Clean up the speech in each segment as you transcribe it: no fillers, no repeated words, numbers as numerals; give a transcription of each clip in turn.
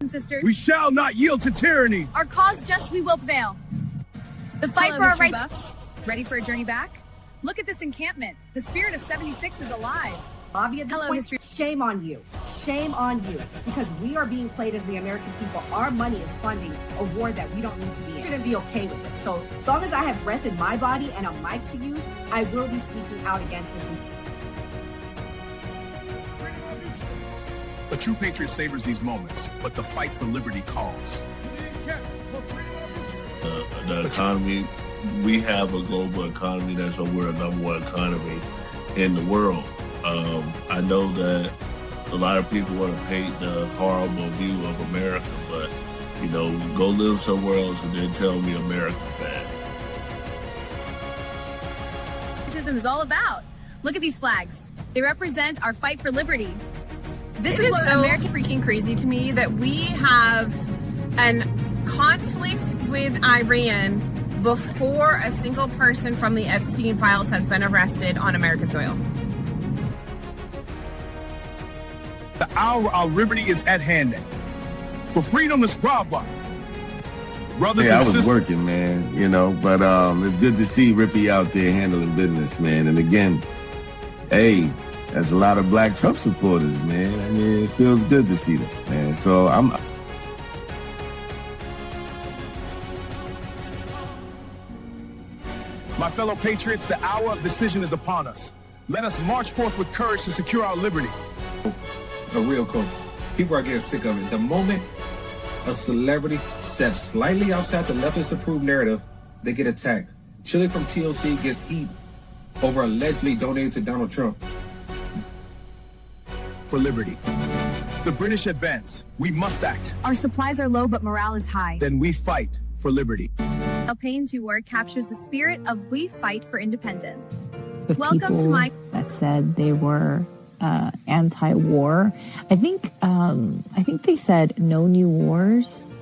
Sisters, we shall not yield to tyranny. Our cause just we will prevail. The fight Hello, for our history rights. Buffs. Ready for a journey back? Look at this encampment. The spirit of 76 is alive. Bobby, at this Hello, point, history. shame on you. Shame on you. Because we are being played as the American people. Our money is funding a war that we don't need to be in. I shouldn't be okay with it. So as long as I have breath in my body and a mic to use, I will be speaking out against this. A true patriot savors these moments, but the fight for liberty calls. The economy, we have a global economy. That's why we're the number one economy in the world. I know that a lot of people want to paint the horrible view of America, but, you know, go live somewhere else and then tell me America's bad. Patriotism is all about. Look at these flags. They represent our fight for liberty. This is so American. freaking crazy to me that we have an conflict with Iran before a single person from the Epstein files has been arrested on American soil. The hour our liberty is at hand. For freedom is brava. Brothers I and was sisters. working, man, you know, but it's good to see Rippy out there handling business, man. And again, hey, there's a lot of black Trump supporters, man. I mean, it feels good to see them, man. So My fellow patriots, the hour of decision is upon us. Let us march forth with courage to secure our liberty. A real coach. People are getting sick of it. The moment a celebrity steps slightly outside the leftist approved narrative, they get attacked. Chili from TLC gets heat over allegedly donating to Donald Trump. For liberty. The British advance. We must act. Our supplies are low, but morale is high. Then we fight for liberty. Payne's word captures the spirit of we fight for independence. With Welcome to my that said they were anti-war. I think they said no new wars.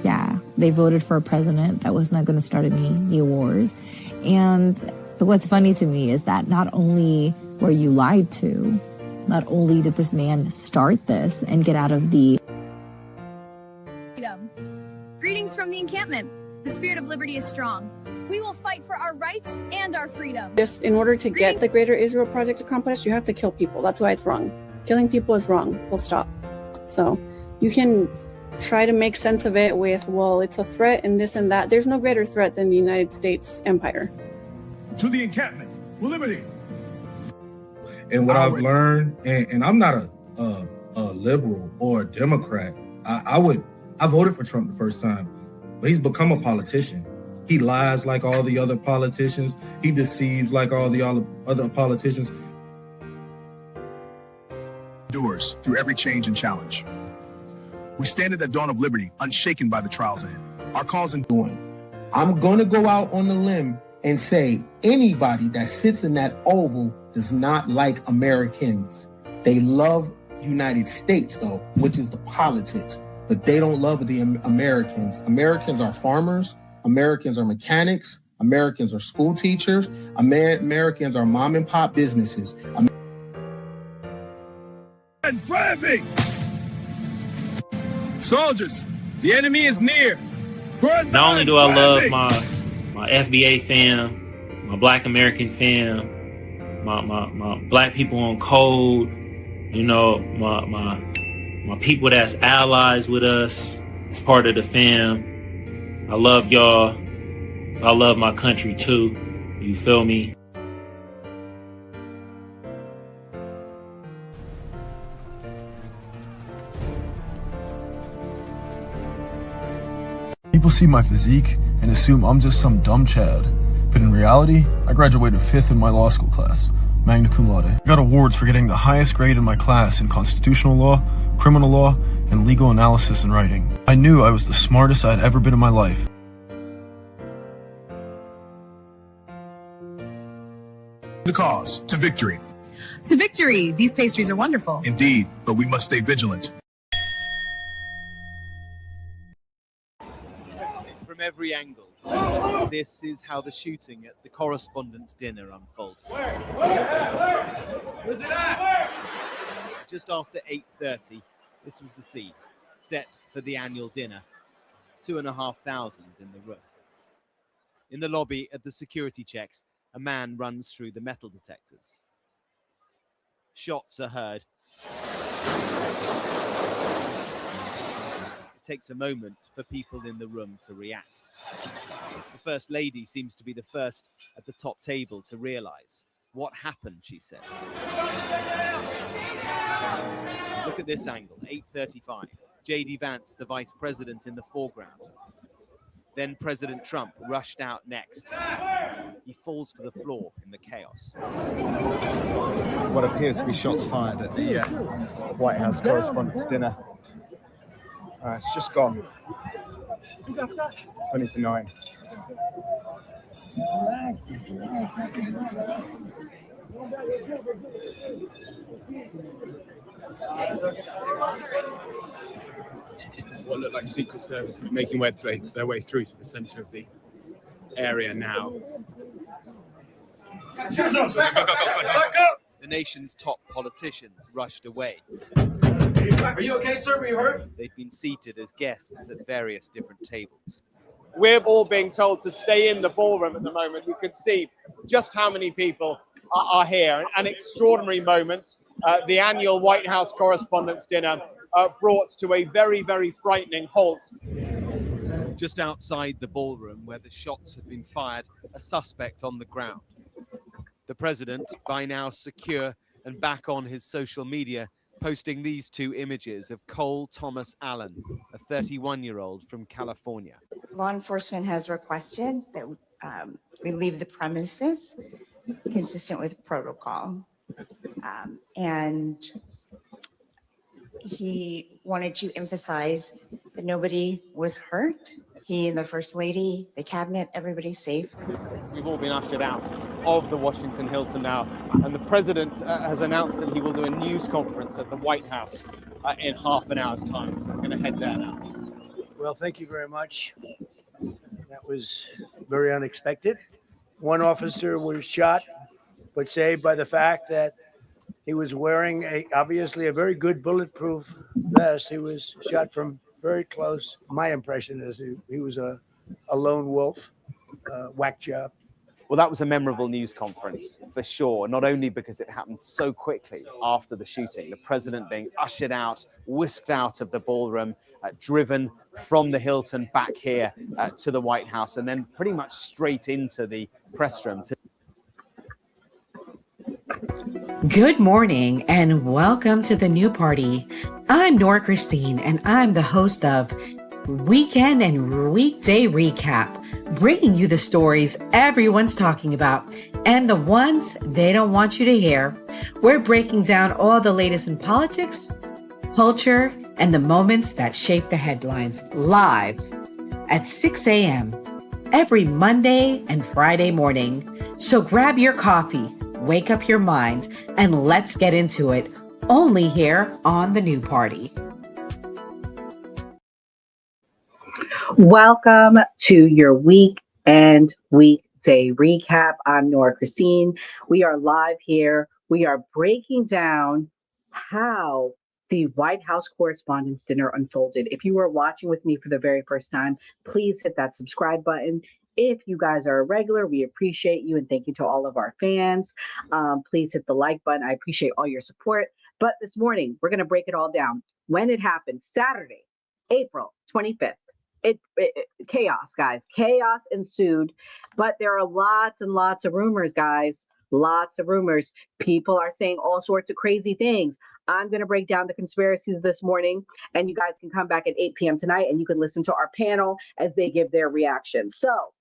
Yeah, they voted for a president that was not going to start any new wars. And what's funny to me is that not only were you lied to, not only did this man start this and get out of the Freedom. Greetings from the encampment. The spirit of liberty is strong. We will fight for our rights and our freedom. Just in order to get the Greater Israel Project accomplished, you have to kill people. That's why it's wrong. Killing people is wrong. Full stop. So you can try to make sense of it with, well, it's a threat and this and that. There's no greater threat than the United States empire. To the encampment. For liberty. And what I've learned, and I'm not a liberal or a Democrat. I voted for Trump the first time, but he's become a politician. He lies like all the other politicians. He deceives like all the other politicians. Endures through every change and challenge. We stand at the dawn of liberty, unshaken by the trials ahead. Our cause in I'm going to go out on the limb and say anybody that sits in that oval does not like Americans. They love United States, though, which is the politics, but they don't love the Americans. Americans are farmers. Americans are mechanics. Americans are school teachers. Americans are mom and pop businesses. And flaming! Soldiers, the enemy is near. Not only do I love my FBA fam, my Black American fam, my Black people on code, you know, my people that's allies with us, as part of the fam. I love y'all. I love my country too. You feel me? People see my physique and assume I'm just some dumb Chad. But in reality, I graduated 5th in my law school class, magna cum laude. I got awards for getting the highest grade in my class in constitutional law, criminal law, and legal analysis and writing. I knew I was the smartest I'd ever been in my life. The cause to victory. To victory. These pastries are wonderful. Indeed, but we must stay vigilant. From every angle, this is how the shooting at the Correspondents Dinner unfolded. Just after 8:30, this was the scene. set for the annual dinner. 2,500 in the room. In the lobby at the security checks, a man runs through the metal detectors. Shots are heard. It takes a moment for people in the room to react. The First Lady seems to be the first at the top table to realize what happened, she says. Look at this angle, 8:35. J.D. Vance, the vice president, in the foreground. Then President Trump rushed out next. He falls to the floor in the chaos. What appeared to be shots fired at the White House Correspondents Dinner. It's just gone. 20 to 9. What looked like Secret Service making their way through to the center of the area now. The nation's top politicians rushed away. Are you okay, sir? Were you hurt? They've been seated as guests at various different tables. We're all being told to stay in the ballroom at the moment. You can see just how many people are here. An extraordinary moment. The annual White House Correspondents Dinner brought to a very, very frightening halt. Just outside the ballroom where the shots had been fired, a suspect on the ground. The president, by now secure and back on his social media, posting these two images of Cole Thomas Allen, a 31-year-old from California. Law enforcement has requested that we leave the premises consistent with protocol. And he wanted to emphasize that nobody was hurt. He and the First Lady, the cabinet, everybody's safe. We've all been ushered out of the Washington Hilton now, and the president has announced that he will do a news conference at the White House in half an hour's time. So I'm going to head there now. Well, thank you very much. That was very unexpected. One officer was shot, but saved by the fact that he was wearing obviously a very good bulletproof vest. He was shot from very close. My impression is he was a lone wolf, whack job. Well, that was a memorable news conference for sure, not only because it happened so quickly after the shooting, the president being ushered out, whisked out of the ballroom, driven from the Hilton back here to the White House, and then pretty much straight into the press room. Good morning and welcome to the new party. I'm Nora Christine and I'm the host of Weekend and Weekday Recap, bringing you the stories everyone's talking about and the ones they don't want you to hear. We're breaking down all the latest in politics, culture, and the moments that shape the headlines live at 6 a.m. every Monday and Friday morning. So grab your coffee, wake up your mind, and let's get into it, only here on The New Party. Welcome to your week and weekday recap. I'm Nora Christine. We are live here. We are breaking down how the White House Correspondents Dinner unfolded. If you are watching with me for the very first time, please hit that subscribe button. If you guys are a regular, we appreciate you, and thank you to all of our fans. Please hit the like button. I appreciate all your support. But this morning, we're going to break it all down. When it happened, Saturday, April 25th. Chaos, guys. Chaos ensued. But there are lots and lots of rumors, guys. Lots of rumors. People are saying all sorts of crazy things. I'm going to break down the conspiracies this morning, and you guys can come back at 8 p.m. tonight, and you can listen to our panel as they give their reactions. So,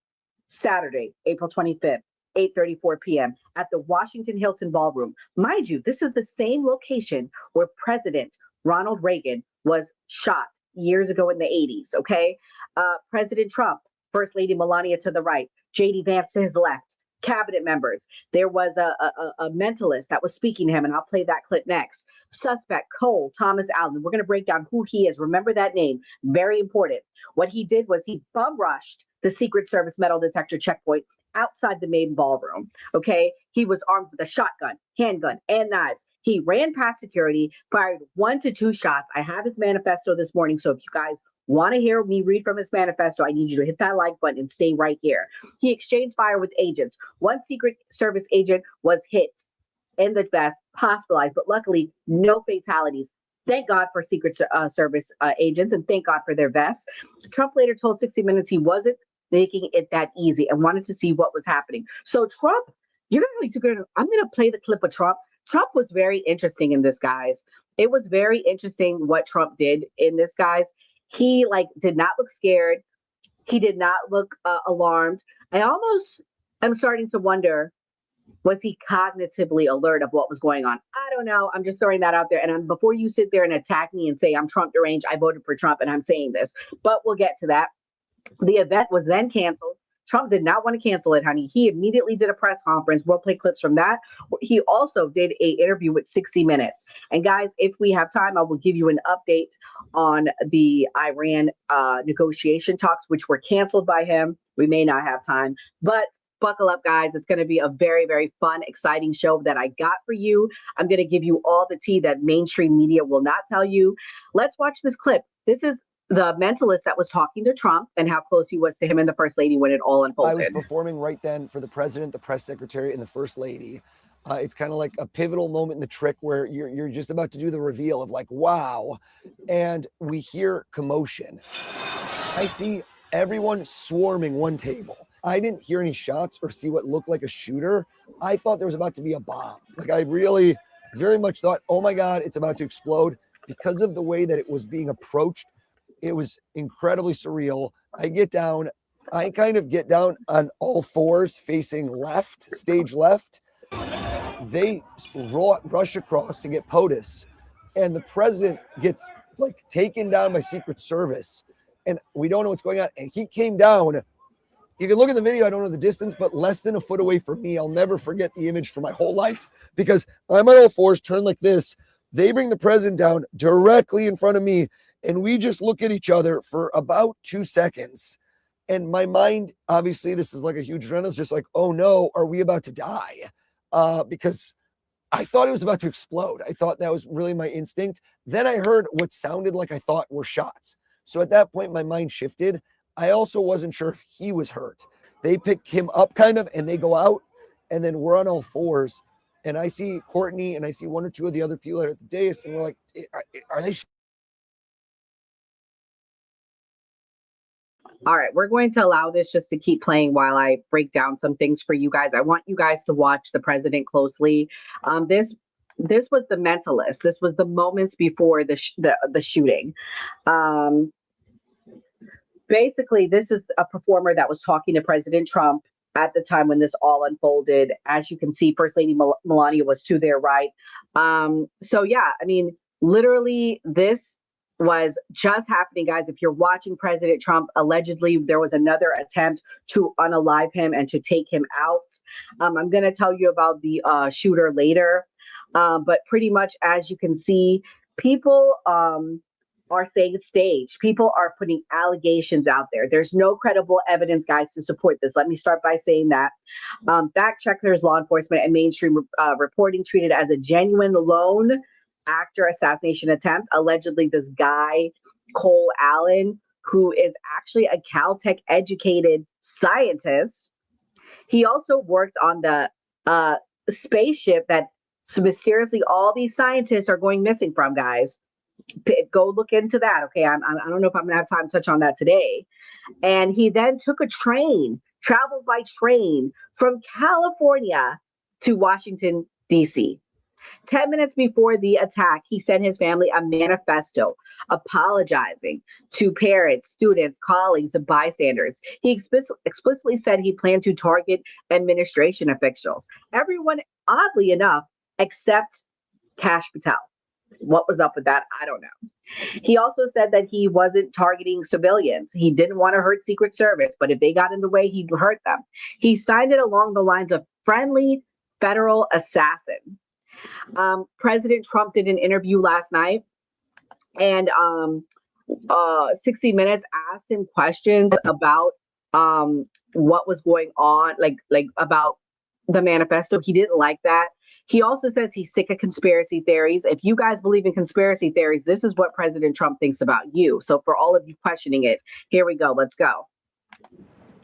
Saturday, April 25th, 8:34 p.m. at the Washington Hilton Ballroom. Mind you, this is the same location where President Ronald Reagan was shot years ago in the 80s, okay? President Trump, First Lady Melania to the right, J.D. Vance to his left, cabinet members. There was a mentalist that was speaking to him, and I'll play that clip next. Suspect Cole Thomas Allen. We're going to break down who he is. Remember that name. Very important. What he did was he bum rushed the Secret Service metal detector checkpoint outside the main ballroom. Okay. He was armed with a shotgun, handgun, and knives. He ran past security, fired 1 to 2 shots. I have his manifesto this morning. So if you guys want to hear me read from his manifesto, I need you to hit that like button and stay right here. He exchanged fire with agents. 1 Secret Service agent was hit in the vest, hospitalized, but luckily no fatalities. Thank God for Secret Service agents, and thank God for their vests. Trump later told 60 Minutes he wasn't making it that easy and wanted to see what was happening. So Trump, I'm going to play the clip of Trump. Trump was very interesting in this, guys. It was very interesting what Trump did in this, guys. He did not look scared. He did not look alarmed. I almost am starting to wonder, was he cognitively alert of what was going on? I don't know. I'm just throwing that out there. And before you sit there and attack me and say I'm Trump deranged, I voted for Trump and I'm saying this, but we'll get to that. The event was then canceled. Trump did not want to cancel it, honey. He immediately did a press conference. We'll play clips from that. He also did an interview with 60 Minutes. And guys, if we have time, I will give you an update on the Iran negotiation talks, which were canceled by him. We may not have time, but buckle up, guys. It's going to be a very, very fun, exciting show that I got for you. I'm going to give you all the tea that mainstream media will not tell you. Let's watch this clip. This is the mentalist that was talking to Trump and how close he was to him and the first lady when it all unfolded. I was performing right then for the president, the press secretary, and the first lady. It's kind of like a pivotal moment in the trick where you're just about to do the reveal of wow. And we hear commotion. I see everyone swarming one table. I didn't hear any shots or see what looked like a shooter. I thought there was about to be a bomb. I really very much thought, oh my God, it's about to explode. Because of the way that it was being approached, it was incredibly surreal. I kind of get down on all fours facing left, stage left. They rush across to get POTUS, and the president gets taken down by Secret Service, and we don't know what's going on. And he came down. You can look at the video. I don't know the distance, but less than a foot away from me. I'll never forget the image for my whole life because I'm on all fours, turned like this. They bring the president down directly in front of me, and we just look at each other for about 2 seconds. And my mind, obviously, this is like a huge adrenaline, just oh no, are we about to die? Because I thought it was about to explode. I thought that was really my instinct. Then I heard what sounded like I thought were shots. So at that point, my mind shifted. I also wasn't sure if he was hurt. They pick him up kind of, and they go out, and then we're on all fours. And I see Courtney, and I see 1 or 2 of the other people that are at the dais, and we're like, are they? All right, we're going to allow this just to keep playing while I break down some things for you guys. I want you guys to watch the president closely. This was the mentalist. This was the moments before the shooting. Basically, this is a performer that was talking to President Trump at the time when this all unfolded. As you can see, First Lady Melania was to their right. So yeah, I mean, literally this was just happening, guys. If you're watching President Trump, allegedly there was another attempt to unalive him and to take him out. I'm going to tell you about the shooter later. But pretty much, as you can see, people are saying it's staged. People are putting allegations out there. There's no credible evidence, guys, to support this. Let me start by saying that. Fact checkers, law enforcement, and mainstream reporting treated as a genuine lone actor assassination attempt. Allegedly, this guy, Cole Allen, who is actually a Caltech educated scientist. He also worked on the spaceship that mysteriously all these scientists are going missing from, guys. Go look into that. Okay. I don't know if I'm gonna have time to touch on that today. And he then took a train, traveled by train from California to Washington, D.C. 10 minutes before the attack, he sent his family a manifesto apologizing to parents, students, colleagues, and bystanders. He explicitly said he planned to target administration officials. Everyone, oddly enough, except Kash Patel. What was up with that? I don't know. He also said that he wasn't targeting civilians. He didn't want to hurt Secret Service, but if they got in the way, he'd hurt them. He signed it along the lines of friendly federal assassin. President Trump did an interview last night, and 60 Minutes asked him questions about what was going on, like about the manifesto. He didn't like that. He also says he's sick of conspiracy theories. If you guys believe in conspiracy theories, this is what President Trump thinks about you. So for all of you questioning it, here we go. Let's go.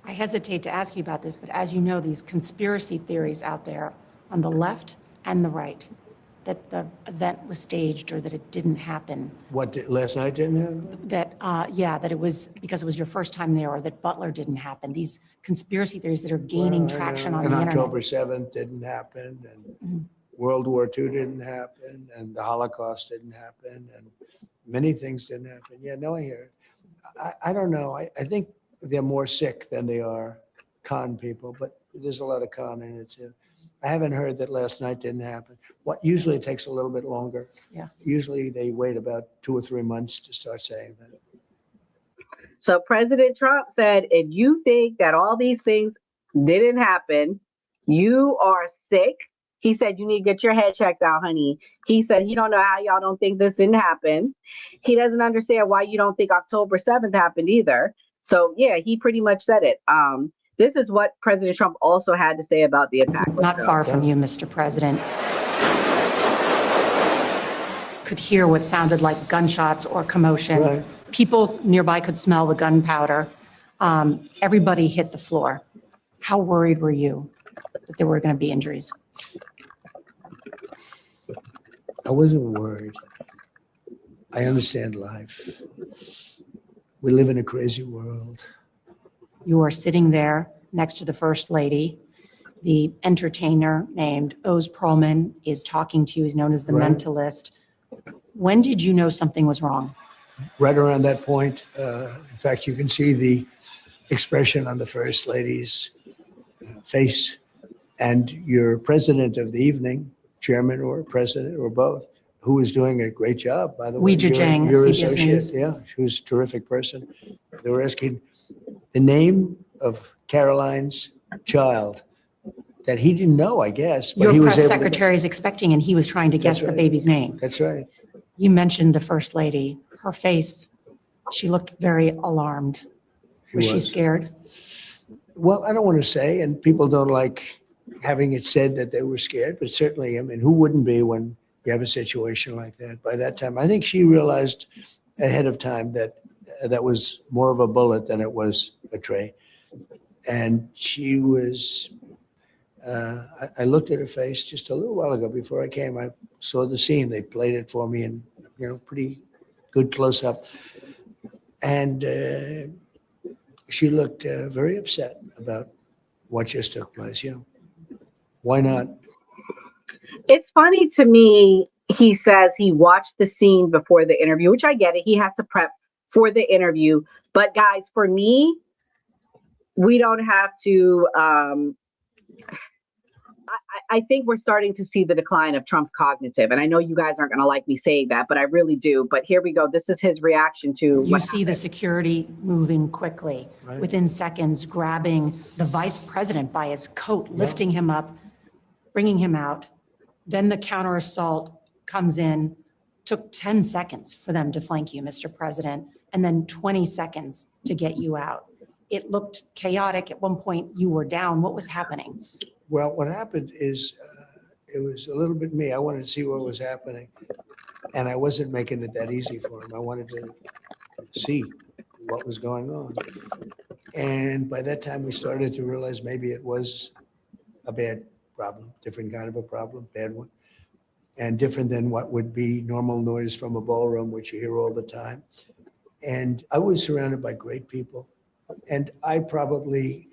I hesitate to ask you about this, but as you know, these conspiracy theories out there on the left and the right, that the event was staged or that it didn't happen. Last night didn't happen? That it was because it was your first time there, or that Butler didn't happen. These conspiracy theories that are gaining traction on the internet. And October 7th didn't happen, and World War II didn't happen, and the Holocaust didn't happen, and many things didn't happen. Yeah, no, I hear it. I don't know. I think they're more sick than they are con people, but there's a lot of con in it too. I haven't heard that last night didn't happen. What usually it takes a little bit longer. Yeah. Usually they wait about 2 or 3 months to start saying that. So President Trump said, if you think that all these things didn't happen, you are sick. He said, you need to get your head checked out, honey. He said, he don't know how y'all don't think this didn't happen. He doesn't understand why you don't think October 7th happened either. So yeah, he pretty much said it. This is what President Trump also had to say about the attack. Not far from you, Mr. President. Could hear what sounded like gunshots or commotion. Right. People nearby could smell the gunpowder. Everybody hit the floor. How worried were you that there were going to be injuries? I wasn't worried. I understand life. We live in a crazy world. You are sitting there next to the First Lady. The entertainer named Oz Perlman is talking to you. He's known as the Right. mentalist. When did you know something was wrong? Right around that point, in fact, you can see the expression on the First Lady's face, and your president of the evening, chairman or president or both, who is doing a great job, by the way. Weijia Jiang, your CBS associate, News. yeah, who's a terrific person. They were asking the name of Caroline's child that he didn't know, I guess. But Your he was press able secretary is expecting, and he was trying to guess That's the right. baby's name. That's right. You mentioned the First Lady. Her face, she looked very alarmed. Was she was. scared? Well, I don't want to say, and people don't like having it said that they were scared, but certainly, I mean, who wouldn't be when you have a situation like that? By that time, I think she realized ahead of time that that was more of a bullet than it was a tray. And she was, I looked at her face just a little while ago before I came. I saw the scene. They played it for me in, pretty good close up. And she looked very upset about what just took place. Yeah. Why not? It's funny to me. He says he watched the scene before the interview, which I get it. He has to prep for the interview. But guys, for me, we don't have to. I think we're starting to see the decline of Trump's cognitive. And I know you guys aren't going to like me saying that, but I really do. But here we go. This is his reaction to You see the security moving quickly, Right. within seconds, grabbing the vice president by his coat, lifting him up, bringing him out. Then the counter assault comes in. Took 10 seconds for them to flank you, Mr. President, and then 20 seconds to get you out. It looked chaotic. At one point, you were down. What was happening? Well, what happened is it was a little bit me. I wanted to see what was happening. And I wasn't making it that easy for him. I wanted to see what was going on. And by that time, we started to realize maybe it was a bad problem, different kind of a problem, bad one, and different than what would be normal noise from a ballroom, which you hear all the time. And I was surrounded by great people. And I probably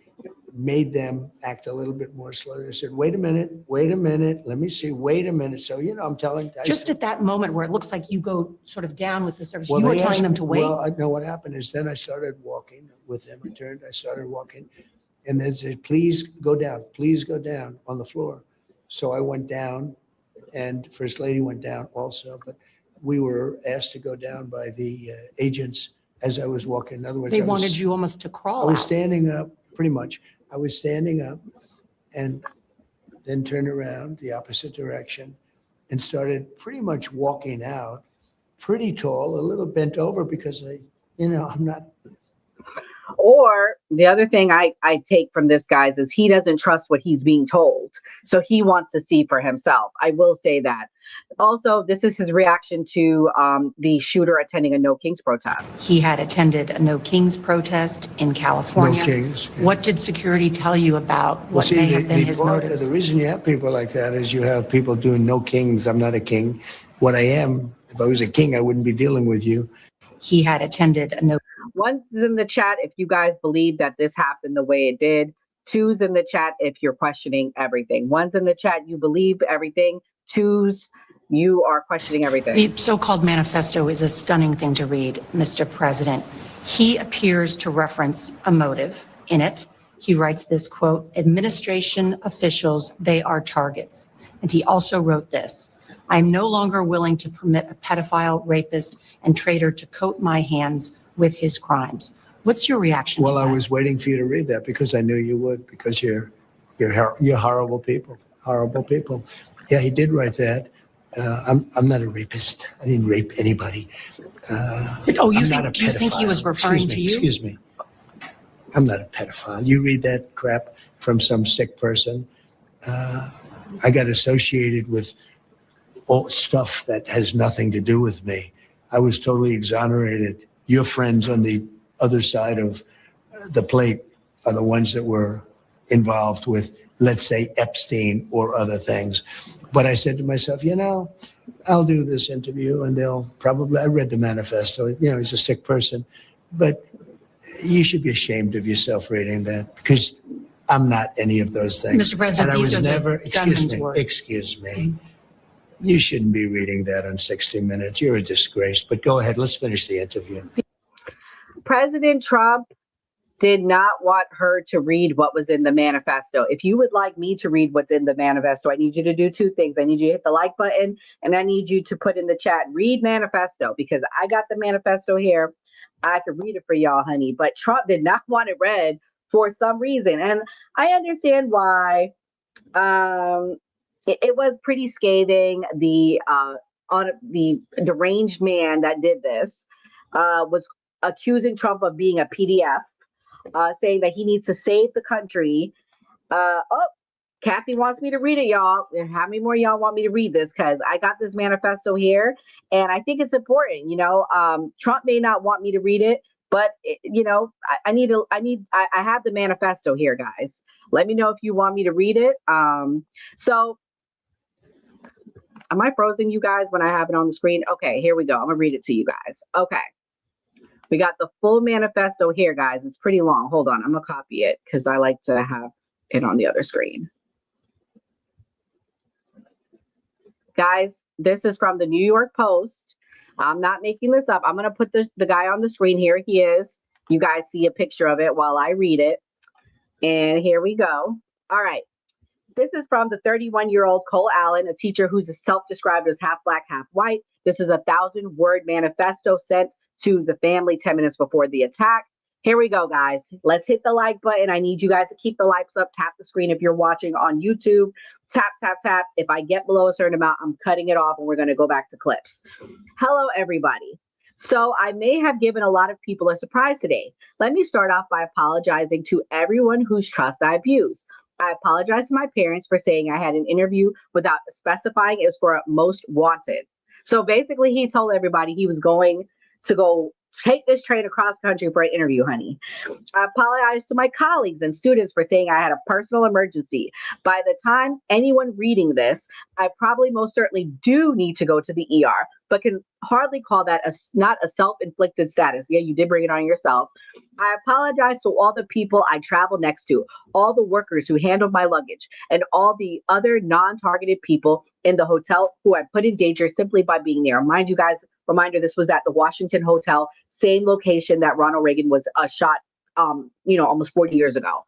made them act a little bit more slow. They said, wait a minute, let me see, wait a minute. So, I'm telling. Just at that moment where it looks like you go sort of down with the service, you were they telling asked them me- to wait? Well, I know what happened is then I started walking with them. I started walking. And they said, please go down on the floor. So I went down, and First Lady went down also. But we were asked to go down by the agents as I was walking. In other words, They wanted you almost to crawl I was out. standing up, pretty much. I was standing up and then turned around the opposite direction and started pretty much walking out, pretty tall, a little bent over because I'm not. Or the other thing I take from this, guys, is he doesn't trust what he's being told. So he wants to see for himself. I will say that. Also, this is his reaction to the shooter attending a No Kings protest. He had attended a No Kings protest in California. No Kings, yeah. What did security tell you about what may have been his motives? The reason you have people like that is you have people doing no kings. I'm not a king. What I am, if I was a king, I wouldn't be dealing with you. He had attended a no. One's in the chat if you guys believe that this happened the way it did. Two's in the chat if you're questioning everything. One's in the chat, you believe everything. Two's, you are questioning everything. The so-called manifesto is a stunning thing to read, Mr. President. He appears to reference a motive in it. He writes this quote, administration officials, they are targets. And he also wrote this, I am no longer willing to permit a pedophile, rapist, and traitor to coat my hands with his crimes. What's your reaction to that? Well, I was waiting for you to read that because I knew you would, because you're horrible people, horrible people. Yeah, he did write that. I'm not a rapist. I didn't rape anybody. Do you think he was referring to you? Excuse me. I'm not a pedophile. You read that crap from some sick person. I got associated with all stuff that has nothing to do with me. I was totally exonerated. Your friends on the other side of the plate are the ones that were involved with, let's say, Epstein or other things. But I said to myself, I'll do this interview and they'll probably, I read the manifesto, he's a sick person, but you should be ashamed of yourself reading that because I'm not any of those things. Mr. President, and I these was are never, the gunman's words. Excuse me. You shouldn't be reading that on 60 Minutes. You're a disgrace. But go ahead. Let's finish the interview. President Trump did not want her to read what was in the manifesto. If you would like me to read what's in the manifesto, I need you to do two things. I need you to hit the like button and I need you to put in the chat, read manifesto, because I got the manifesto here. I could read it for y'all, honey. But Trump did not want it read for some reason. And I understand why. It was pretty scathing. The deranged man that did this was accusing Trump of being a PDF, saying that he needs to save the country. Kathy wants me to read it, y'all. How many more y'all want me to read this? Because I got this manifesto here, and I think it's important. Trump may not want me to read it, but I have the manifesto here, guys. Let me know if you want me to read it. So. Am I frozen, you guys, when I have it on the screen? Okay, here we go. I'm going to read it to you guys. Okay. We got the full manifesto here, guys. It's pretty long. Hold on. I'm going to copy it because I like to have it on the other screen. Guys, this is from the New York Post. I'm not making this up. I'm going to put the guy on the screen. Here he is. You guys see a picture of it while I read it. And here we go. All right. This is from the 31-year-old Cole Allen, a teacher who's self-described as half black, half white. This is a 1,000-word manifesto sent to the family 10 minutes before the attack. Here we go, guys. Let's hit the like button. I need you guys to keep the likes up. Tap the screen if you're watching on YouTube. Tap, tap, tap. If I get below a certain amount, I'm cutting it off and we're going to go back to clips. Hello, everybody. So I may have given a lot of people a surprise today. Let me start off by apologizing to everyone whose trust I abused. I apologize to my parents for saying I had an interview without specifying it was for Most Wanted. So basically, he told everybody he was going to go take this train across country for an interview, honey. I apologize to my colleagues and students for saying I had a personal emergency. By the time anyone reading this, I probably most certainly do need to go to the ER, but can hardly call that not a self-inflicted status. Yeah, you did bring it on yourself. I apologize to all the people I traveled next to, all the workers who handled my luggage, and all the other non-targeted people in the hotel who I put in danger simply by being there. Mind you guys, reminder, this was at the Washington Hotel, same location that Ronald Reagan was shot, almost 40 years ago.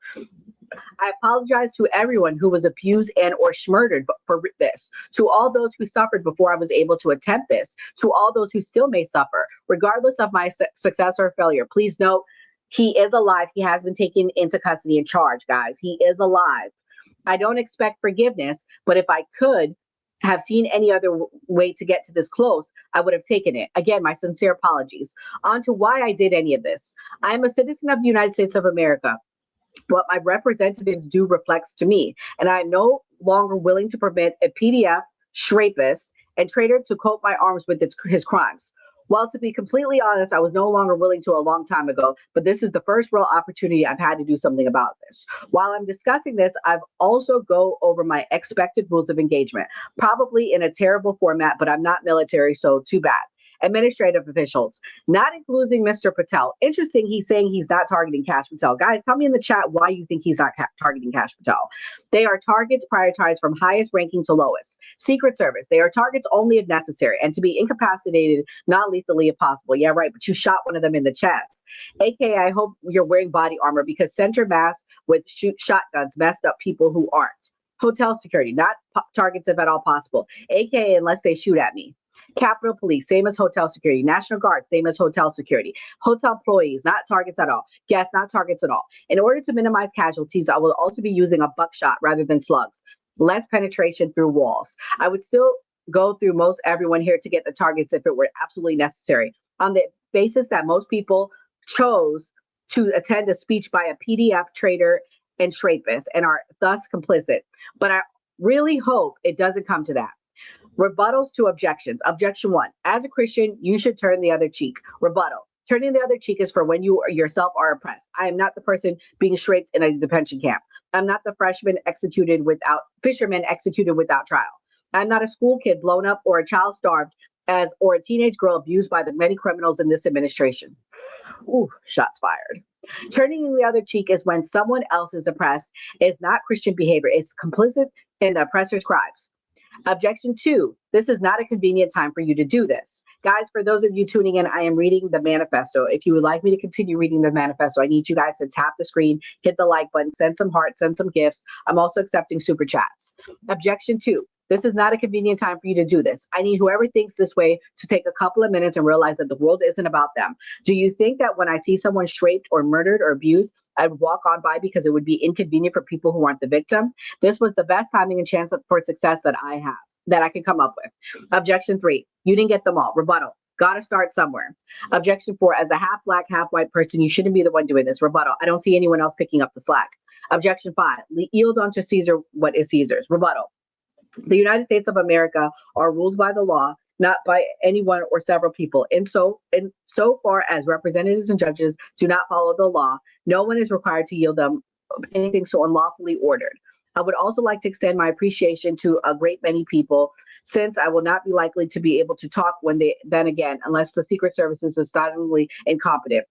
I apologize to everyone who was abused and or murdered for this, to all those who suffered before I was able to attempt this, to all those who still may suffer, regardless of my success or failure. Please note, he is alive. He has been taken into custody and charged, guys. He is alive. I don't expect forgiveness, but if I could, have seen any other way to get to this close, I would have taken it. Again, my sincere apologies. On to why I did any of this. I am a citizen of the United States of America. What my representatives do reflects to me, and I am no longer willing to permit a PDF rapist and traitor to coat my arms with his crimes. Well, to be completely honest, I was no longer willing to a long time ago, but this is the first real opportunity I've had to do something about this. While I'm discussing this, I've also go over my expected rules of engagement, probably in a terrible format, but I'm not military, so too bad. Administrative officials, not including Mr. Patel. Interesting, he's saying he's not targeting Kash Patel. Guys, tell me in the chat why you think he's not targeting Kash Patel. They are targets prioritized from highest ranking to lowest. Secret Service, they are targets only if necessary and to be incapacitated non-lethally if possible. Yeah, right, but you shot one of them in the chest. AKA, I hope you're wearing body armor because center mass with shotguns messed up people who aren't. Hotel security, not targets if at all possible. AKA, unless they shoot at me. Capitol Police, same as hotel security. National Guard, same as hotel security. Hotel employees, not targets at all. Guests, not targets at all. In order to minimize casualties, I will also be using a buckshot rather than slugs. Less penetration through walls. I would still go through most everyone here to get the targets if it were absolutely necessary. On the basis that most people chose to attend a speech by a PDF traitor and rapist and are thus complicit. But I really hope it doesn't come to that. Rebuttals to objections. Objection 1. As a Christian, you should turn the other cheek. Rebuttal. Turning the other cheek is for when you yourself are oppressed. I am not the person being raped in a detention camp. I'm not the fisherman executed without trial. I'm not a school kid blown up or a child starved or a teenage girl abused by the many criminals in this administration. Ooh, shots fired. Turning the other cheek is when someone else is oppressed. It's not Christian behavior. It's complicit in the oppressor's crimes. Objection 2, this is not a convenient time for you to do this. Guys, for those of you tuning in, I am reading the manifesto. If you would like me to continue reading the manifesto, I need you guys to tap the screen, hit the like button, send some hearts, send some gifts. I'm also accepting super chats. Objection 2, this is not a convenient time for you to do this. I need whoever thinks this way to take a couple of minutes and realize that the world isn't about them. Do you think that when I see someone raped or murdered or abused, I'd walk on by because it would be inconvenient for people who aren't the victim? This was the best timing and chance for success that I can come up with. Objection 3, you didn't get them all. Rebuttal. Gotta start somewhere. Objection 4, as a half black, half white person, you shouldn't be the one doing this. Rebuttal. I don't see anyone else picking up the slack. Objection 5, yield unto Caesar what is Caesar's. Rebuttal. The United States of America are ruled by the law, not by anyone or several people. And so far as representatives and judges do not follow the law, no one is required to yield them anything so unlawfully ordered. I would also like to extend my appreciation to a great many people, since I will not be likely to be able to talk then again, unless the Secret Service is astonishingly incompetent.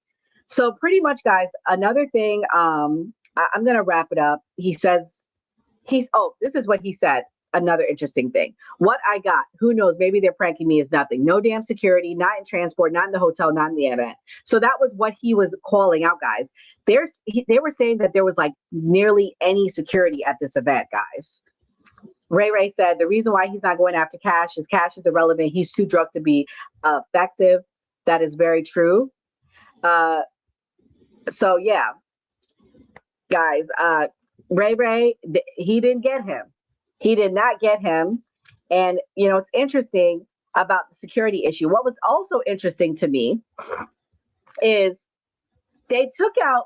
So pretty much, guys, another thing, I'm going to wrap it up. This is what he said. Another interesting thing. What I got, who knows, maybe they're pranking me, is nothing. No damn security, not in transport, not in the hotel, not in the event. So that was what he was calling out, guys. They were saying that there was like nearly any security at this event, guys. Ray said the reason why he's not going after Kash is irrelevant. He's too drugged to be effective. That is very true. So yeah, guys, Ray, he didn't get him. He did not get him. And, it's interesting about the security issue. What was also interesting to me is they took out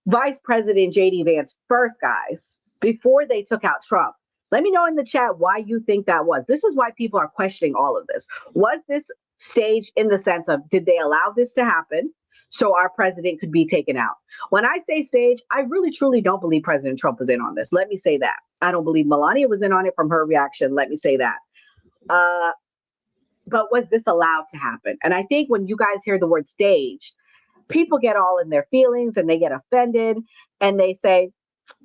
Vice President J.D. Vance first, guys, before they took out Trump. Let me know in the chat why you think that was. This is why people are questioning all of this. Was this staged in the sense of, did they allow this to happen so our president could be taken out? When I say stage, I really, truly don't believe President Trump was in on this. Let me say that. I don't believe Melania was in on it from her reaction. Let me say that. But was this allowed to happen? And I think when you guys hear the word staged, people get all in their feelings and they get offended and they say,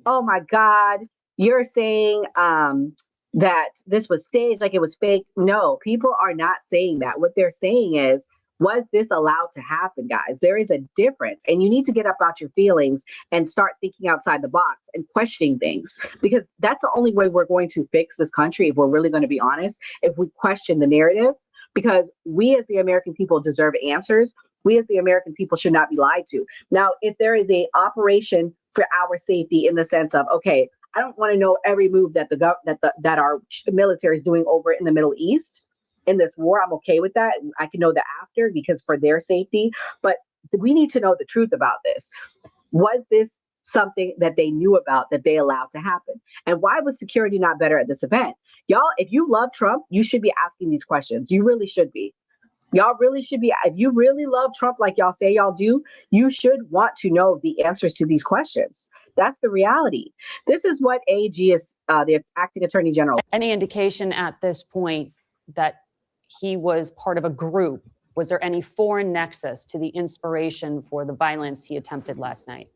oh my God, you're saying that this was staged, like it was fake. No, people are not saying that. What they're saying is, was this allowed to happen, guys? There is a difference. And you need to get up out your feelings and start thinking outside the box and questioning things, because that's the only way we're going to fix this country, if we're really going to be honest, if we question the narrative, because we as the American people deserve answers. We as the American people should not be lied to. Now, if there is a operation for our safety in the sense of, okay, I don't want to know every move that that our military is doing over in the Middle East in this war. I'm okay with that. I can know that after because for their safety, but we need to know the truth about this. Was this something that they knew about that they allowed to happen? And why was security not better at this event? Y'all, if you love Trump, you should be asking these questions. You really should be. Y'all really should be. If you really love Trump like y'all say y'all do, you should want to know the answers to these questions. That's the reality. This is what AG is, the acting attorney general. Any indication at this point that he was part of a group? Was there any foreign nexus to the inspiration for the violence he attempted last night?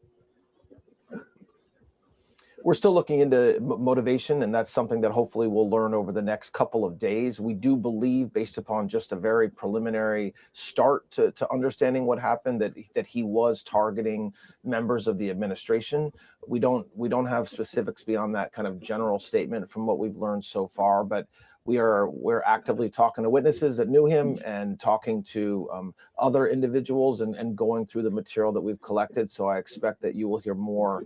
We're still looking into motivation, and that's something that hopefully we'll learn over the next couple of days. We do believe, based upon just a very preliminary start to understanding what happened, that he was targeting members of the administration. We don't have specifics beyond that kind of general statement from what we've learned so far, but we're actively talking to witnesses that knew him and talking to other individuals and going through the material that we've collected. So I expect that you will hear more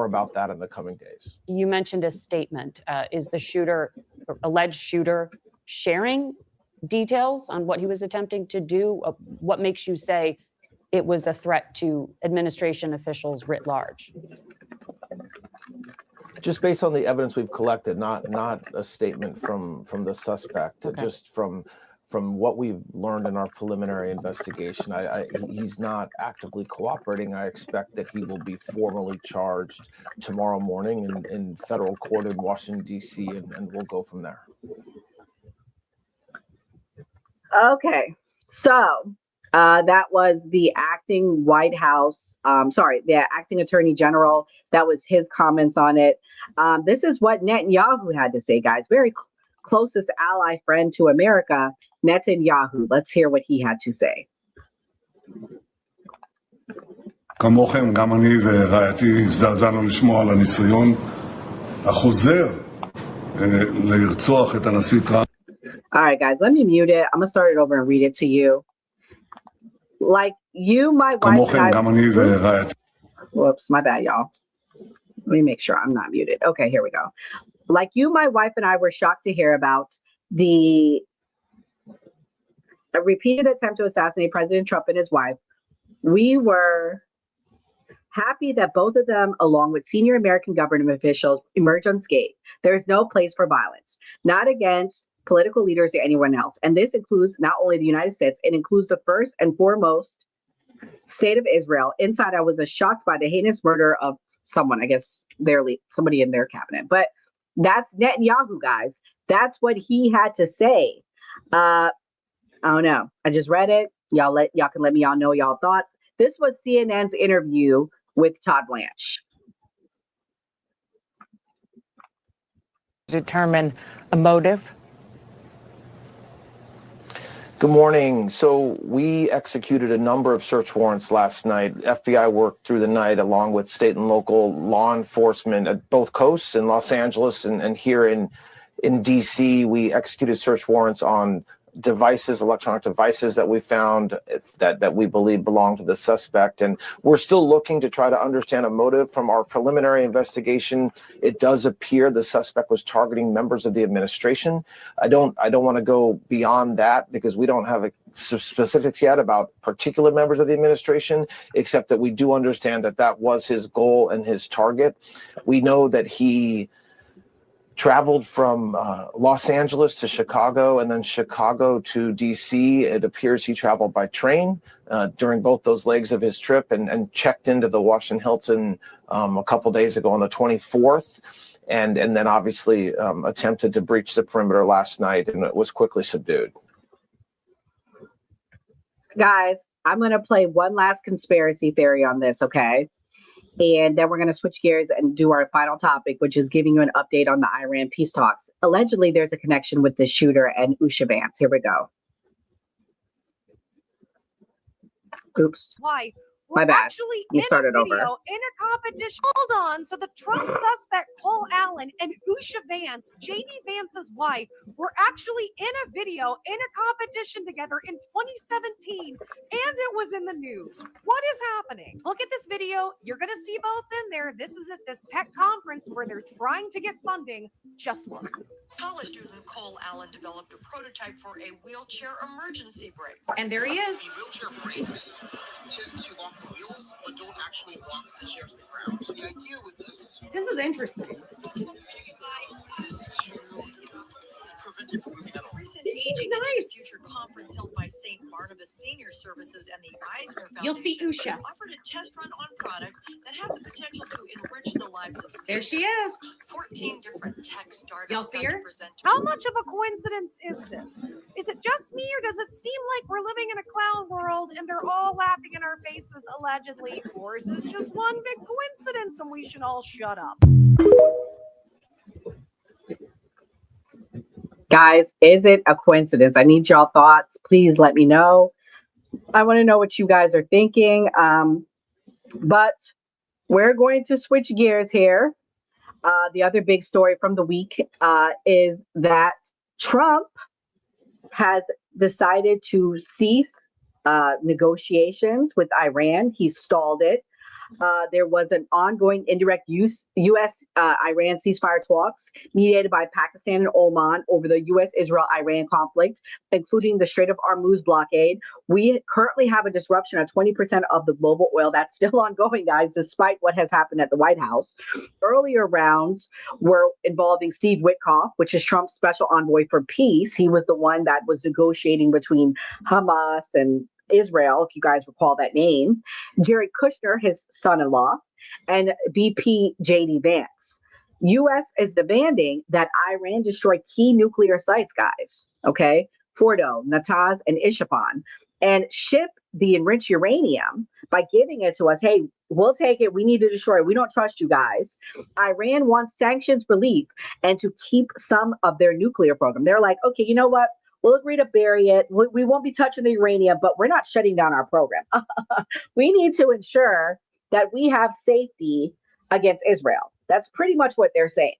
about that in the coming days. You mentioned a statement. Is the alleged shooter, sharing details on what he was attempting to do? What makes you say it was a threat to administration officials writ large? Just based on the evidence we've collected, not a statement from the suspect, okay. Just from what we've learned in our preliminary investigation. He's not actively cooperating. I expect that he will be formally charged tomorrow morning in federal court in Washington, D.C., and we'll go from there. Okay, so that was the acting the acting attorney general. That was his comments on it. This is what Netanyahu had to say, guys. Very closest ally friend to America, Netanyahu. Let's hear what he had to say. כמוכם, גם אני ורעייתי הזדעזענו לשמוע על הניסיון החוזר לרצוח את הנשיא טראמפ. All right, guys, let me mute it. I'm going to start it over and read it to you. Like you, my wife כמוכם, גם אני ורעייתי. Whoops, my bad, y'all. Let me make sure I'm not muted. Okay, here we go. Like you, my wife and I were shocked to hear about a repeated attempt to assassinate President Trump and his wife. We were happy that both of them, along with senior American government officials, emerged unscathed. There is no place for violence, not against political leaders or anyone else. And this includes not only the United States, it includes the first and foremost state of Israel. Inside, I was shocked by the heinous murder of someone, I guess somebody in their cabinet. But that's Netanyahu, guys. That's what he had to say. I don't know. I just read it. Y'all can let me know y'all thoughts. This was CNN's interview with Todd Blanche. Determine a motive. Good morning. So we executed a number of search warrants last night. FBI worked through the night along with state and local law enforcement at both coasts in Los Angeles and here in DC. We executed search warrants on electronic devices that we found that we believe belong to the suspect. And we're still looking to try to understand a motive. From our preliminary investigation, it does appear the suspect was targeting members of the administration. I don't want to go beyond that because we don't have specifics yet about particular members of the administration, except that we do understand that was his goal and his target. We know that he traveled from Los Angeles to Chicago and then Chicago to DC. It appears he traveled by train during both those legs of his trip and checked into the Washington Hilton a couple days ago on the 24th. And then obviously attempted to breach the perimeter last night, and it was quickly subdued. Guys, I'm going to play one last conspiracy theory on this, okay? And then we're going to switch gears and do our final topic, which is giving you an update on the Iran peace talks. Allegedly, there's a connection with the shooter and Usha Vance. Here we go. Oops. Why were My bad. actually You in a started video over. in a competition. Hold on. So the Trump suspect, Paul Allen, and Usha Vance, JD Vance's wife, were actually in a video in a competition together in 2017, and it was in the news. What is happening? Look at this video. You're going to see both in there. This is at this tech conference where they're trying to get funding. Just look. College student Cole Allen developed a prototype for a wheelchair emergency brake. And there he is. The wheelchair brakes tend to lock the wheels, but don't actually lock the chair to the ground. So the idea with this is interesting. Is to prevent it from moving at all. Recent This seems Aging into the nice. Future conference held by St. Barnabas Senior Services and the Eisner Foundation You'll see Usha. offered a test run on products that have the potential to enrich the lives of There seniors. she is. 14 different tech startups Y'all see got to her? present to How much of a coincidence is this? Is it just me, or does it seem like we're living in a clown world and they're all laughing in our faces allegedly? Or is this just one big coincidence and we should all shut up? Guys, is it a coincidence? I need y'all thoughts. Please let me know. I want to know what you guys are thinking. But we're going to switch gears here. The other big story from the week is that Trump has decided to cease negotiations with Iran. He stalled it. There was an ongoing indirect U.S.-Iran ceasefire talks mediated by Pakistan and Oman over the U.S.-Israel-Iran conflict, including the Strait of Hormuz blockade. We currently have a disruption of 20% of the global oil. That's still ongoing, guys, despite what has happened at the White House. Earlier rounds were involving Steve Witkoff, which is Trump's special envoy for peace. He was the one that was negotiating between Hamas and Israel, if you guys recall that name, Jared Kushner, his son-in-law, and VP JD Vance. U.S. is demanding that Iran destroy key nuclear sites, guys, okay? Fordo, Natanz, and Isfahan, and ship the enriched uranium by giving it to us. Hey, we'll take it. We need to destroy it. We don't trust you guys. Iran wants sanctions relief and to keep some of their nuclear program. They're like, okay, you know what? We'll agree to bury it. We won't be touching the uranium, but we're not shutting down our program. We need to ensure that we have safety against Israel. That's pretty much what they're saying.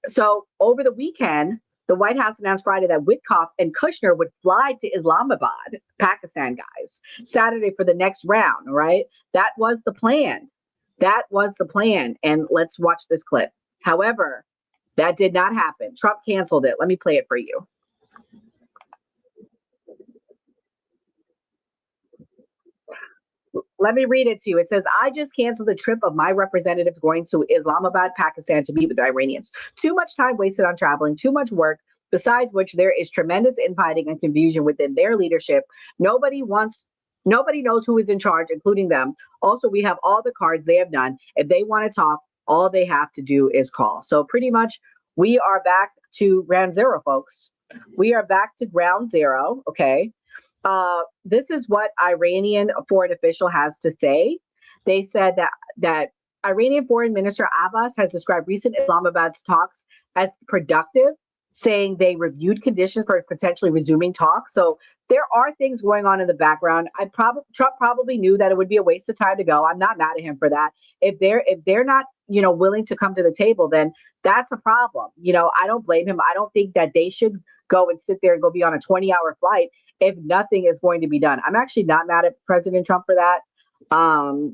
So over the weekend, the White House announced Friday that Witkoff and Kushner would fly to Islamabad, Pakistan, guys, Saturday for the next round, right? That was the plan. That was the plan. And let's watch this clip. However, that did not happen. Trump canceled it. Let me play it for you. Let me read it to you. It says, I just canceled the trip of my representatives going to Islamabad, Pakistan to meet with the Iranians. Too much time wasted on traveling, too much work, besides which there is tremendous infighting and confusion within their leadership. Nobody knows who is in charge, including them. Also, we have all the cards. They have none. If they want to talk, all they have to do is call. So pretty much we are back to ground zero, folks. We are back to ground zero. Okay. This is what Iranian foreign official has to say. They said that Iranian Foreign Minister Abbas has described recent Islamabad's talks as productive, saying they reviewed conditions for potentially resuming talks. So there are things going on in the background. Trump probably knew that it would be a waste of time to go. I'm not mad at him for that. If they're not, willing to come to the table, then that's a problem. I don't blame him. I don't think that they should go and sit there and go be on a 20-hour flight if nothing is going to be done. I'm actually not mad at President Trump for that. I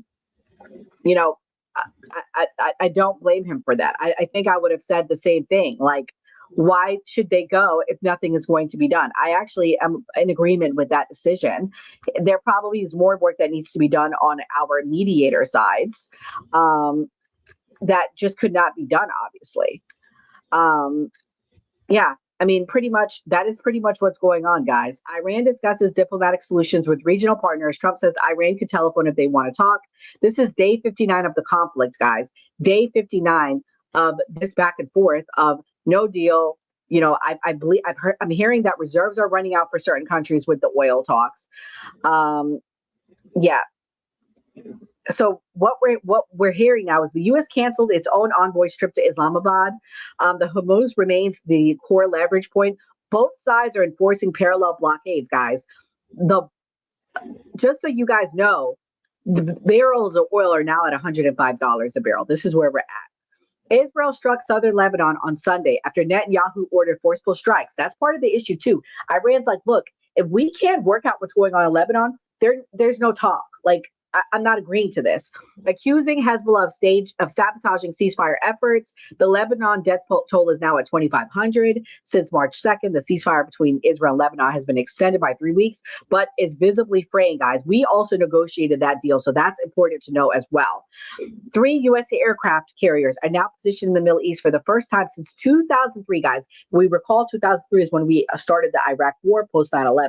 don't blame him for that. I think I would have said the same thing. Like, why should they go if nothing is going to be done? I actually am in agreement with that decision. There probably is more work that needs to be done on our mediator sides that just could not be done, obviously. That is pretty much what's going on, guys. Iran discusses diplomatic solutions with regional partners. Trump says Iran could telephone if they want to talk. This is day 59 of the conflict, guys. Day 59 of this back and forth of no deal. I'm hearing that reserves are running out for certain countries with the oil talks. So what we're hearing now is the U.S. canceled its own envoy's trip to Islamabad. The Hormuz remains the core leverage point. Both sides are enforcing parallel blockades, guys. The just so you guys know, the barrels of oil are now at $105 a barrel. This is where we're at. Israel struck southern Lebanon on Sunday after Netanyahu ordered forceful strikes. That's part of the issue too. Iran's like, look, if we can't work out what's going on in Lebanon, there's no talk. Like, I'm not agreeing to this. Accusing Hezbollah of sabotaging ceasefire efforts. The Lebanon death toll is now at 2,500. Since March 2nd, the ceasefire between Israel and Lebanon has been extended by 3 weeks, but is visibly fraying, guys. We also negotiated that deal, so that's important to know as well. 3 U.S. aircraft carriers are now positioned in the Middle East for the first time since 2003, guys. We recall 2003 is when we started the Iraq war post 9/11.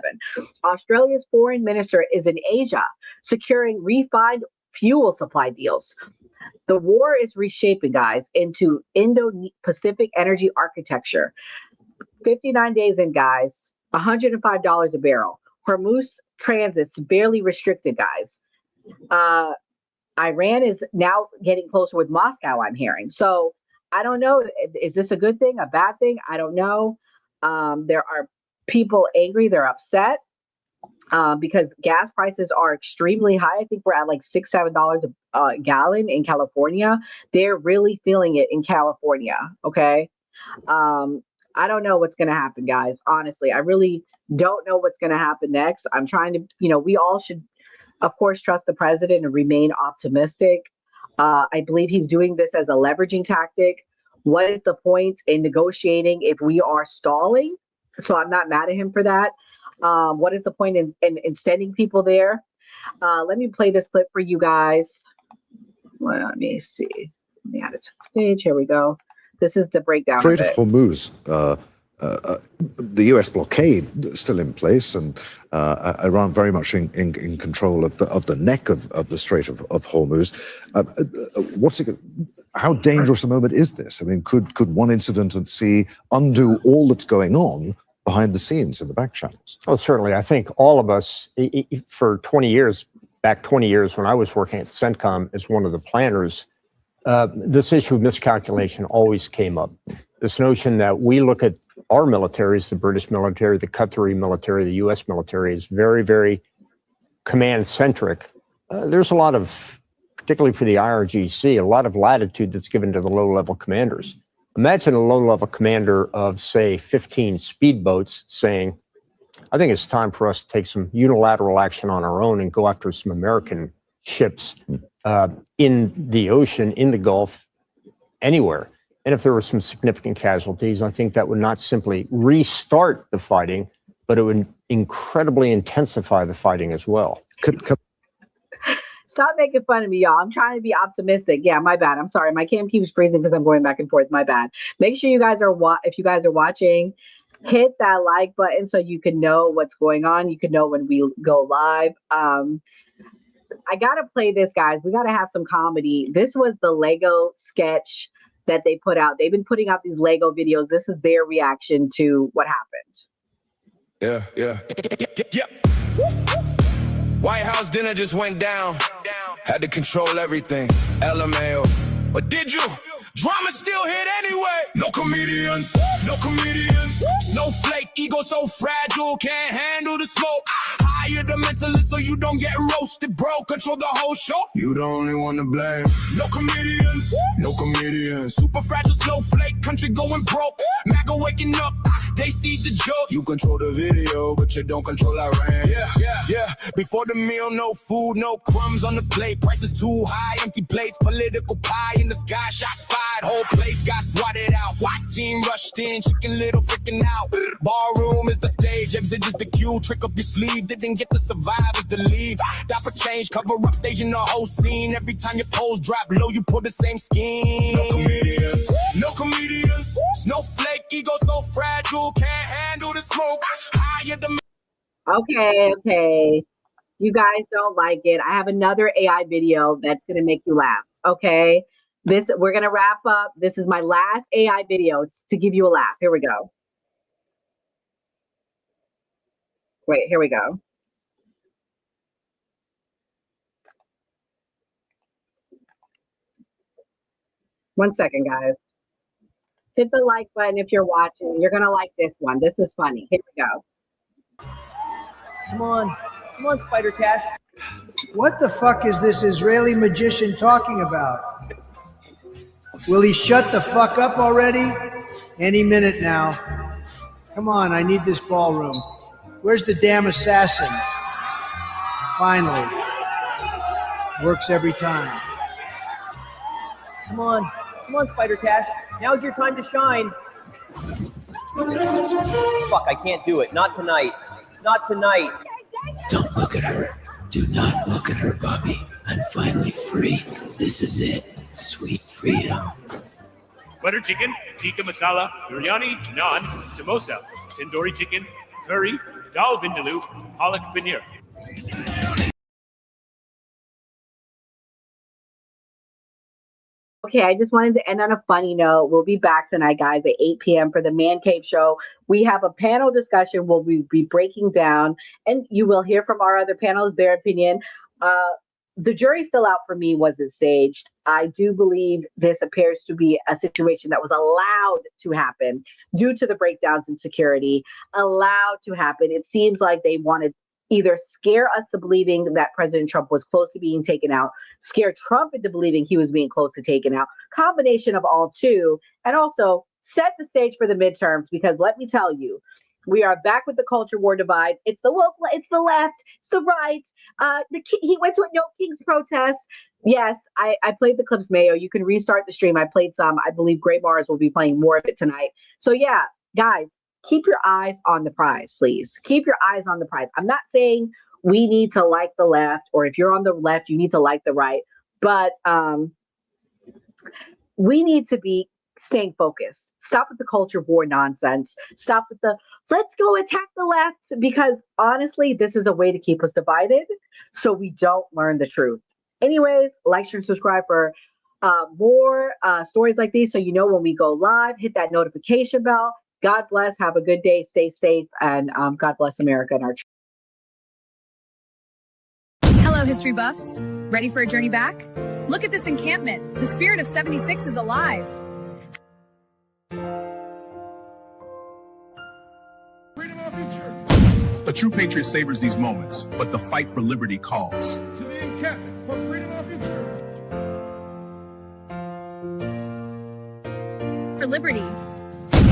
Australia's foreign minister is in Asia, securing refined fuel supply deals. The war is reshaping, guys, into Indo-Pacific energy architecture. 59 days in, guys, $105 a barrel. Hormuz transit severely restricted, guys. Iran is now getting closer with Moscow, I'm hearing. So I don't know. Is this a good thing, a bad thing? I don't know. There are people angry. They're upset. Because gas prices are extremely high. I think we're at like $6-7 a gallon in California. They're really feeling it in California. Okay. I don't know what's going to happen, guys. Honestly, I really don't know what's going to happen next. I'm trying to, we all should, of course, trust the president and remain optimistic. I believe he's doing this as a leveraging tactic. What is the point in negotiating if we are stalling? So I'm not mad at him for that. What is the point in sending people there? Let me play this clip for you guys. Well, let me see. Let me add it to the stage. Here we go. This is the breakdown Strait of of it. Hormuz, the U.S. blockade still in place, and Iran very much in control of the neck of the Strait of Hormuz. How dangerous a moment is this? I mean, could one incident at sea undo all that's going on behind the scenes in the back channels? Oh, certainly. I think all of us, for 20 years when I was working at CENTCOM as one of the planners, this issue of miscalculation always came up. This notion that we look at our militaries, the British military, the Qatari military, the U.S. military, is very, very command-centric. There's a lot of, particularly for the IRGC, a lot of latitude that's given to the low-level commanders. Imagine a low-level commander of, say, 15 speedboats saying, I think it's time for us to take some unilateral action on our own and go after some American ships in the ocean, in the Gulf, anywhere. And if there were some significant casualties, I think that would not simply restart the fighting, but it would incredibly intensify the fighting as well. Stop making fun of me, y'all. I'm trying to be optimistic. Yeah, my bad. I'm sorry. My cam keeps freezing because I'm going back and forth. My bad. Make sure you guys are if you guys are watching, hit that like button so you can know what's going on. You can know when we go live. I gotta play this, guys. We gotta have some comedy. This was the Lego sketch that they put out. They've been putting out these Lego videos. This is their reaction to what happened. Yeah. White House dinner just went down. Had to control everything. LMAO. But did you? Drama still hit anyway. No comedians. Snowflake, ego so fragile, can't handle the smoke. Hire the mentalist so you don't get roasted, bro. Control the whole show. You the only one to blame. No comedians. Super fragile snowflake, country going broke. MAGA waking up, they see the joke. You control the video, but you don't control Iran. Yeah. Before the meal, no food, no crumbs on the plate. Prices too high, empty plates, political pie in the sky. Shots fired, whole place got swatted out. SWAT team rushed in, Chicken Little freaking out. Ballroom is the stage, exit is the cue. Trick up your sleeve, didn't get the survivors to leave. Dapper change, cover up, staging the whole scene. Every time your polls drop low, you pull the same scheme. No comedians. Snowflake, ego so fragile, can't handle the smoke. Higher the Okay. You guys don't like it. I have another AI video that's gonna make you laugh. Okay. We're gonna wrap up. This is my last AI video. It's to give you a laugh. Here we go. Wait, here we go. One second, guys. Hit the like button if you're watching. You're gonna like this one. This is funny. Here we go. Come on. Come on, Spider Cash. What the fuck is this Israeli magician talking about? Will he shut the fuck up already? Any minute now. Come on, I need this ballroom. Where's the damn assassin? Finally. Works every time. Come on, Spider Cash. Now's your time to shine. Fuck, I can't do it. Not tonight. Not tonight. Don't look at her. Do not look at her, Bobby. I'm finally free. This is it. Sweet freedom. Butter chicken, tikka masala, biryani, naan, samosa, tandoori chicken, curry, dal vindaloo, palak paneer. Okay, I just wanted to end on a funny note. We'll be back tonight, guys, at 8 p.m. for the Man Cave Show. We have a panel discussion where we'll be breaking down, and you will hear from our other panelists, their opinion. The jury's still out for me. Was it staged? I do believe this appears to be a situation that was allowed to happen due to the breakdowns in security, allowed to happen. It seems like they wanted either scare us to believing that President Trump was close to being taken out, scare Trump into believing he was being close to taken out, combination of all two, and also set the stage for the midterms, because let me tell you, we are back with the culture war divide. It's the woke, it's the left, it's the right. He went to a No Kings protest. Yes, I played the clips, Mayo. You can restart the stream. I played some. I believe Gray Mars will be playing more of it tonight. So yeah, guys, keep your eyes on the prize, please. Keep your eyes on the prize. I'm not saying we need to like the left, or if you're on the left, you need to like the right. But we need to be staying focused. Stop with the culture war nonsense. Stop with the let's go attack the left, because honestly, this is a way to keep us divided so we don't learn the truth. Anyways, like, share, and subscribe for more stories like these so you know when we go live. Hit that notification bell. God bless. Have a good day. Stay safe. And God bless America and our church. Hello, history buffs. Ready for a journey back? Look at this encampment. The spirit of 76 is alive. A true patriot savors these moments, but the fight for liberty calls. To the encampment for freedom of our future. For liberty.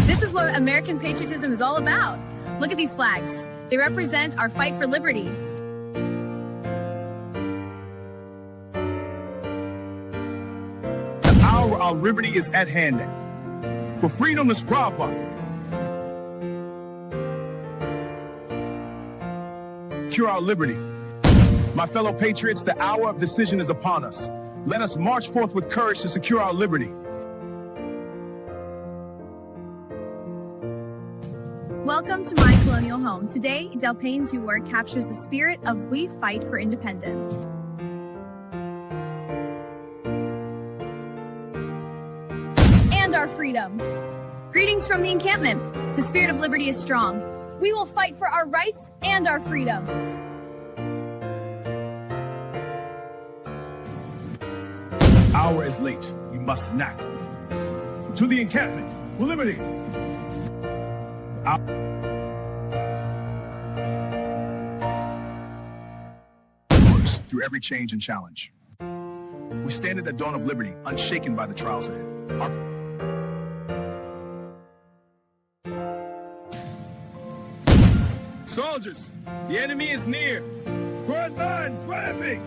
This is what American patriotism is all about. Look at these flags. They represent our fight for liberty. The hour our liberty is at hand. For freedom is proper. Secure our liberty. My fellow patriots, the hour of decision is upon us. Let us march forth with courage to secure our liberty. Welcome to my colonial home. Today, Del Payne's work captures the spirit of We Fight for Independence. And our freedom. Greetings from the encampment. The spirit of liberty is strong. We will fight for our rights and our freedom. Hour is late. We must enact. To the encampment for liberty. Through every change and challenge. We stand at the dawn of liberty, unshaken by the trials ahead. Soldiers, the enemy is near. For a line, fire me!